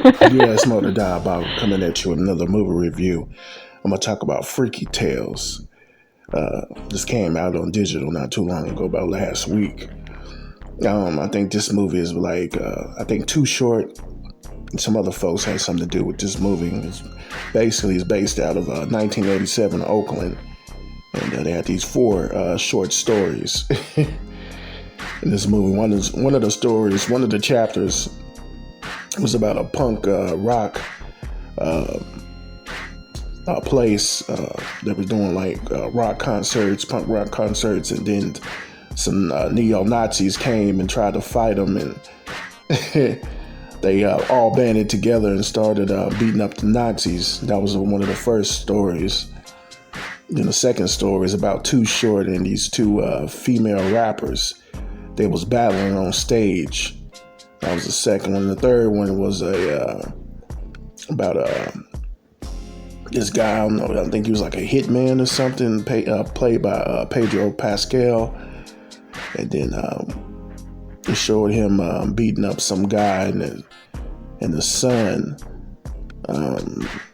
Yeah, it's Mo the Diabolical coming at you with another movie review. I'm gonna talk about Freaky Tales. This came out on digital not too long ago, about last week. I think this movie is I think too short. And some other folks had something to do with this movie. It's based out of 1987 Oakland, and they had these four short stories in this movie. One of the stories, one of the chapters was about a punk rock place that was doing punk rock concerts, and then some neo-Nazis came and tried to fight them, and they all banded together and started beating up the Nazis. That was one of the first stories. Then the second story is about Too Short and these two female rappers. They was battling on stage. That was the second one. The third one was about this guy. I don't know. I think he was like a hitman or something, played by Pedro Pascal. And then it showed him beating up some guy, and the son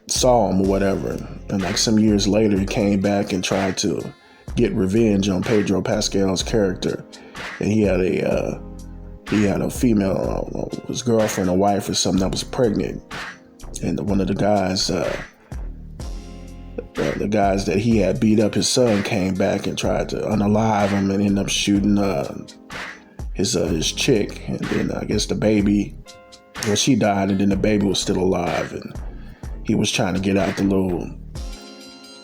saw him or whatever. And like some years later, he came back and tried to get revenge on Pedro Pascal's character. And he had a female, his girlfriend or wife or something, that was pregnant. And one of the guys that he had beat up his son came back and tried to unalive him and ended up shooting his chick. And then I guess the baby, well, she died, and then the baby was still alive, and he was trying to get out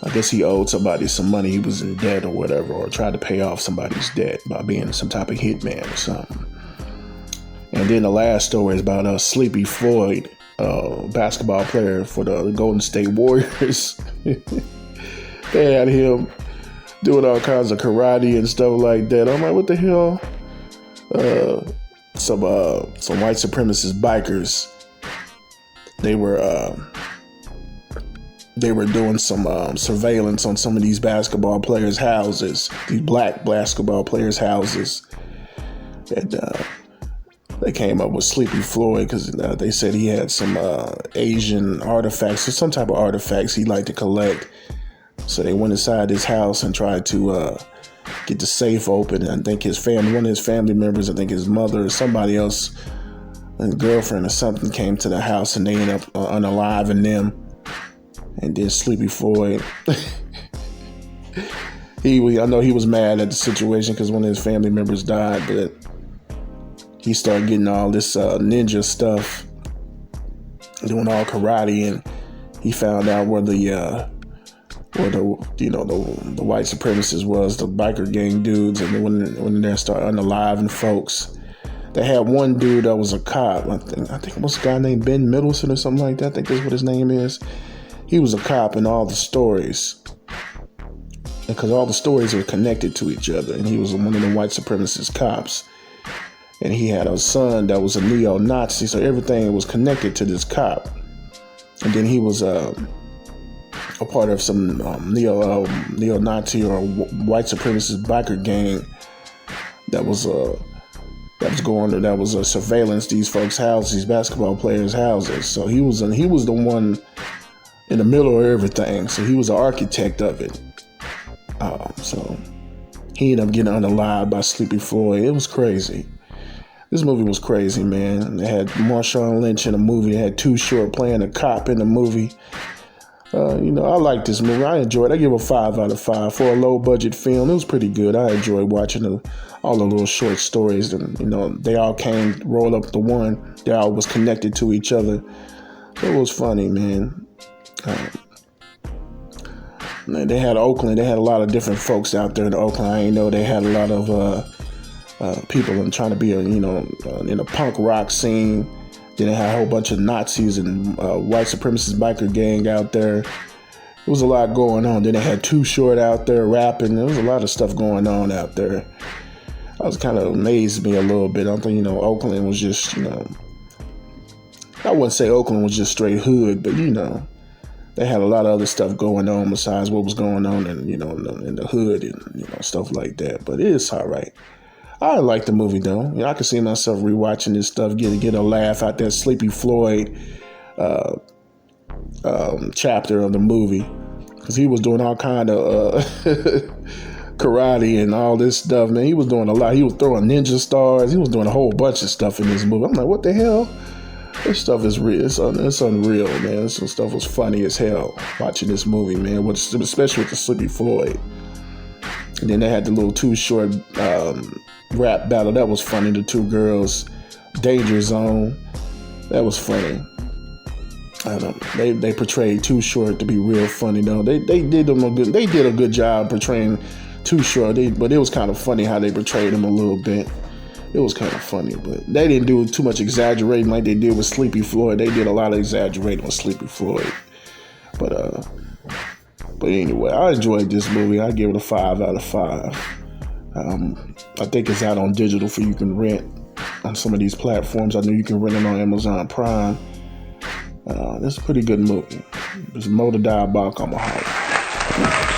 I guess he owed somebody some money. He was in debt or whatever, or tried to pay off somebody's debt by being some type of hitman or something. And then the last story is about Sleepy Floyd, basketball player for the Golden State Warriors. They had him doing all kinds of karate and stuff like that. I'm like, what the hell? Some white supremacist bikers. They were doing some surveillance on some of these basketball players' houses, these black basketball players' houses, and they came up with Sleepy Floyd because they said he had some Asian artifacts or some type of artifacts he liked to collect. So they went inside his house and tried to get the safe open. And I think one of his family members, I think his mother or somebody else, his girlfriend or something, came to the house, and they ended up unaliving them. And then Sleepy Floyd, I know he was mad at the situation because one of his family members died, but he started getting all this ninja stuff, doing all karate, and he found out where the white supremacists was, the biker gang dudes, and they went in there and started unaliving folks. They had one dude that was a cop. I think it was a guy named Ben Middleton or something like that. I think that's what his name is. He was a cop in all the stories, because all the stories were connected to each other, and he was one of the white supremacist cops. And he had a son that was a neo-Nazi, so everything was connected to this cop. And then he was a part of some neo-Nazi or white supremacist biker gang that was surveillance these folks' houses, these basketball players' houses. So he was the one in the middle of everything. So he was the architect of it. So he ended up getting unalived by Sleepy Floyd. It was crazy. This movie was crazy, man. They had Marshawn Lynch in the movie. They had Too Short playing a cop in the movie. I like this movie. I enjoyed it. I give it a 5 out of 5 for a low-budget film. It was pretty good. I enjoyed watching all the little short stories. And, they all rolled up to one. They all was connected to each other. So it was funny, man. They had Oakland. They had a lot of different folks out there in Oakland. I know they had a lot of people and trying to be in a punk rock scene. Then they had a whole bunch of Nazis and white supremacist biker gang out there. There was a lot going on. Then they had Too Short out there rapping. There was a lot of stuff going on out there. I was kind of amazed me a little bit. I think Oakland was just I wouldn't say Oakland was just straight hood, but they had a lot of other stuff going on besides what was going on in the hood and stuff like that. But it's all right. I like the movie though. I can see myself rewatching this stuff, get a laugh out there. Sleepy Floyd chapter of the movie, because he was doing all kind of karate and all this stuff, man. He was doing a lot. He was throwing ninja stars. He was doing a whole bunch of stuff in this movie. I'm like, what the hell? This stuff is real. It's unreal, man. This stuff was funny as hell watching this movie, man. Especially with the Sleepy Floyd. And then they had the little Too Short rap battle. That was funny. The two girls, Danger Zone. That was funny. I don't know. They portrayed Too Short to be real funny though. They did a good job portraying Too Short. But it was kind of funny how they portrayed him a little bit. It was kind of funny, but they didn't do too much exaggerating like they did with Sleepy Floyd. They did a lot of exaggerating with Sleepy Floyd. But anyway, I enjoyed this movie. I give it a 5 out of 5. I think it's out on digital for you can rent on some of these platforms. I know you can rent it on Amazon Prime. It's a pretty good movie. It's Mo the Diabolical Mahalo.